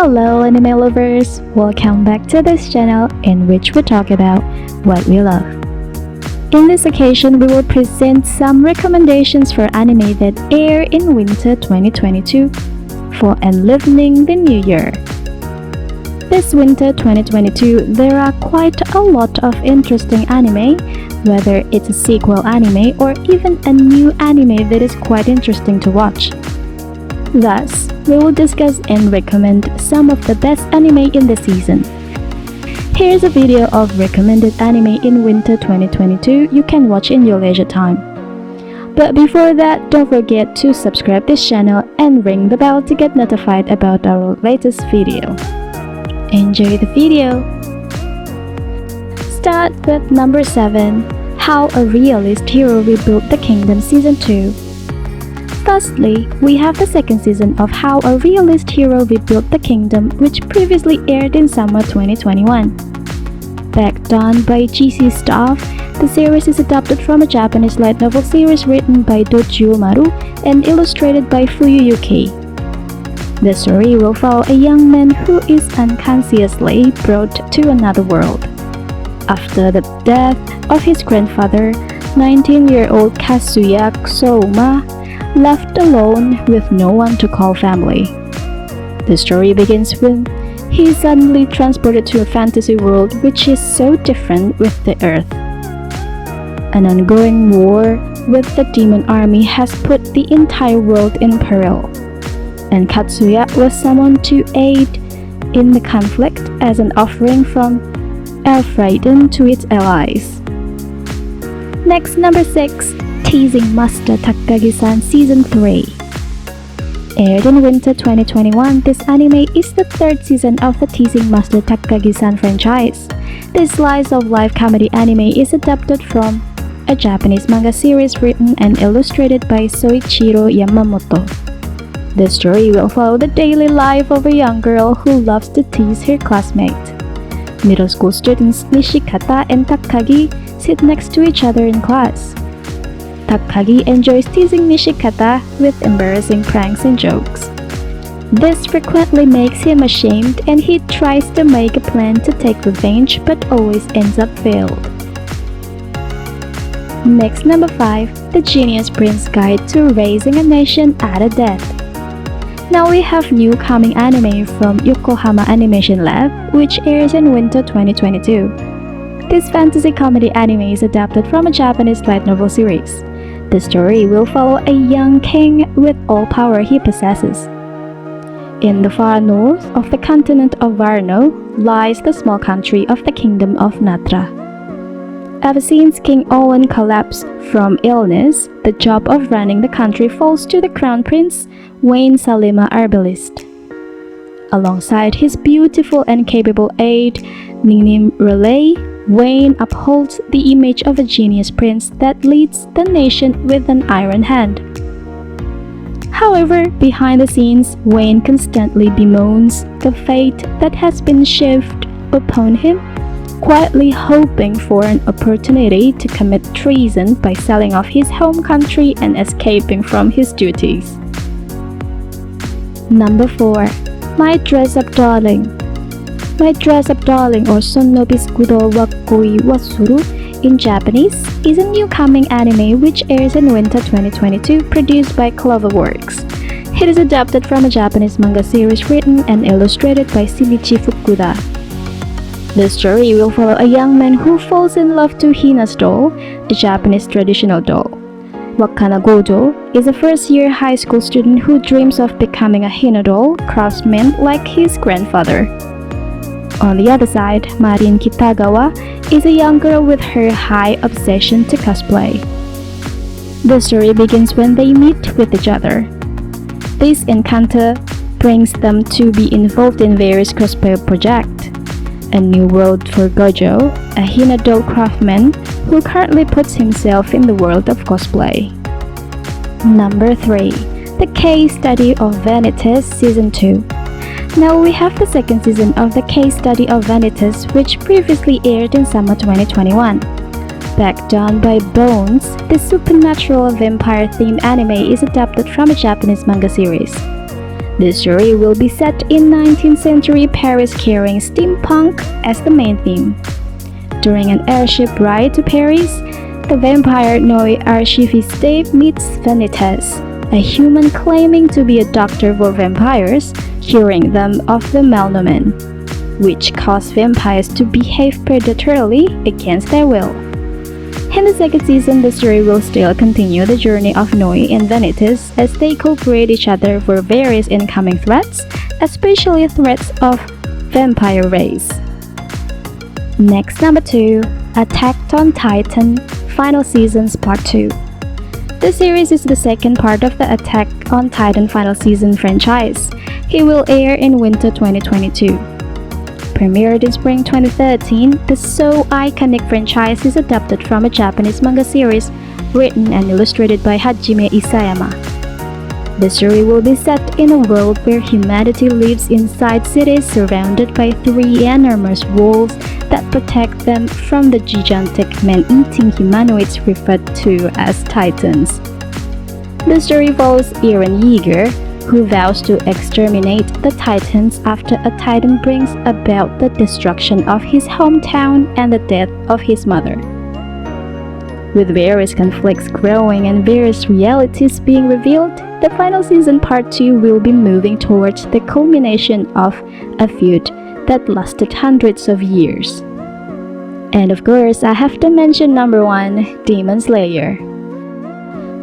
Hello anime lovers! Welcome back to this channel in which we talk about what we love. In this occasion, we will present some recommendations for anime that air in winter 2022 for enlivening the new year. This winter 2022, there are quite a lot of interesting anime, whether it's a sequel anime or even a new anime that is quite interesting to watch. Thus, we will discuss and recommend some of the best anime in the season. Here's a video of recommended anime in winter 2022 you can watch in your leisure time. But before that, don't forget to subscribe this channel and ring the bell to get notified about our latest video. Enjoy the video! Start with number 7, How a Realist Hero Rebuilt the Kingdom Season 2. Firstly, we have the second season of How a Realist Hero Rebuilt the Kingdom, which previously aired in summer 2021. Backed on by GC staff, the series is adapted from a Japanese light novel series written by Doji Maru and illustrated by Fuyuyuki. The story will follow a young man who is unconsciously brought to another world. After the death of his grandfather, 19-year-old Kazuya Souma left alone with no one to call family. The story begins when he is suddenly transported to a fantasy world which is so different with the Earth. An ongoing war with the demon army has put the entire world in peril, and Katsuya was summoned to aid in the conflict as an offering from Elfraiden to its allies. Next, number 6, Teasing Master Takagi-san Season 3. Aired in winter 2021, this anime is the third season of the Teasing Master Takagi-san franchise. This slice-of-life comedy anime is adapted from a Japanese manga series written and illustrated by Soichiro Yamamoto. The story will follow the daily life of a young girl who loves to tease her classmate. Middle school students Nishikata and Takagi sit next to each other in class. Takagi enjoys teasing Nishikata with embarrassing pranks and jokes. This frequently makes him ashamed and he tries to make a plan to take revenge but always ends up failed. Next, number 5, The Genius Prince Guide to Raising a Nation Out of Death. Now we have new coming anime from Yokohama Animation Lab, which airs in winter 2022. This fantasy comedy anime is adapted from a Japanese light novel series. The story will follow a young king with all power he possesses. In the far north of the continent of Varno lies the small country of the Kingdom of Natra. Ever since King Owen collapsed from illness, the job of running the country falls to the Crown Prince, Wayne Salima Arbalist. Alongside his beautiful and capable aide, Ninim Relay, Wayne upholds the image of a genius prince that leads the nation with an iron hand. However, behind the scenes, Wayne constantly bemoans the fate that has been shoved upon him, quietly hoping for an opportunity to commit treason by selling off his home country and escaping from his duties. Number 4, My Dress-Up Darling. My Dress-Up Darling, or Sonno Biscudo wa Koi wa Suru in Japanese, is a new coming anime which airs in winter 2022, produced by Cloverworks. It is adapted from a Japanese manga series written and illustrated by Shinichi Fukuda. The story will follow a young man who falls in love to Hina's doll, a Japanese traditional doll. Wakana Gojo is a first-year high school student who dreams of becoming a Hina doll craftsman like his grandfather. On the other side, Marin Kitagawa is a young girl with her high obsession to cosplay. The story begins when they meet with each other. This encounter brings them to be involved in various cosplay projects. A new world for Gojo, a Hina doll craftsman who currently puts himself in the world of cosplay. Number 3, The Case Study of Vanitas Season 2. Now we have the second season of The Case Study of Vanitas, which previously aired in summer 2021. Backed on by Bones, this supernatural vampire-themed anime is adapted from a Japanese manga series. The story will be set in 19th century Paris carrying steampunk as the main theme. During an airship ride to Paris, the vampire Noi Archiviste meets Vanitas, a human claiming to be a doctor for vampires, curing them of the malnomen, which cause vampires to behave predatorily against their will. In the second season, the story will still continue the journey of Noi and Vanitas as they cooperate each other for various incoming threats, especially threats of vampire race. Next, number 2, Attack on Titan Final Seasons Part 2. The series is the second part of the Attack on Titan Final Season franchise. It will air in winter 2022. Premiered in spring 2013, the so iconic franchise is adapted from a Japanese manga series written and illustrated by Hajime Isayama. The story will be set in a world where humanity lives inside cities surrounded by 3 enormous walls that protect them from the gigantic man-eating humanoids referred to as Titans. The story follows Eren Yeager, who vows to exterminate the Titans after a Titan brings about the destruction of his hometown and the death of his mother. With various conflicts growing and various realities being revealed, the final season Part 2 will be moving towards the culmination of a feud that lasted hundreds of years. And of course, I have to mention number 1, Demon Slayer.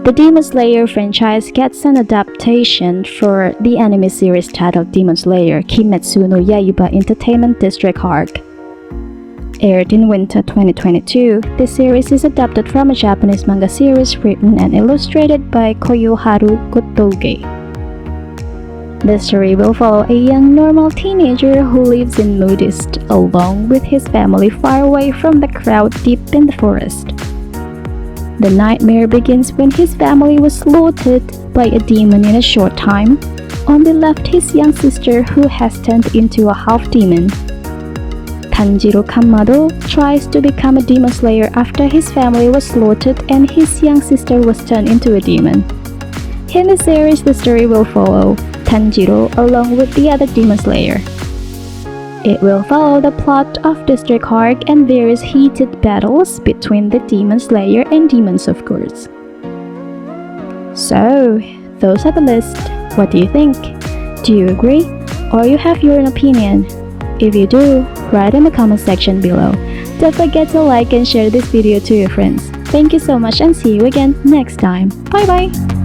The Demon Slayer franchise gets an adaptation for the anime series titled Demon Slayer Kimetsu no Yaiba Entertainment District Arc. Aired in winter 2022, the series is adapted from a Japanese manga series written and illustrated by Koyoharu Kotouge. The story will follow a young normal teenager who lives in Moodist along with his family far away from the crowd deep in the forest. The nightmare begins when his family was slaughtered by a demon in a short time, only left his young sister who has turned into a half-demon. Tanjiro Kamado tries to become a demon slayer after his family was slaughtered and his young sister was turned into a demon. In the series, the story will follow Tanjiro along with the other demon slayer. It will follow the plot of District Arc and various heated battles between the Demon Slayer and demons, of course. So, those are the list. What do you think? Do you agree? Or you have your own opinion? If you do, write in the comment section below. Don't forget to like and share this video to your friends. Thank you so much and see you again next time. Bye bye!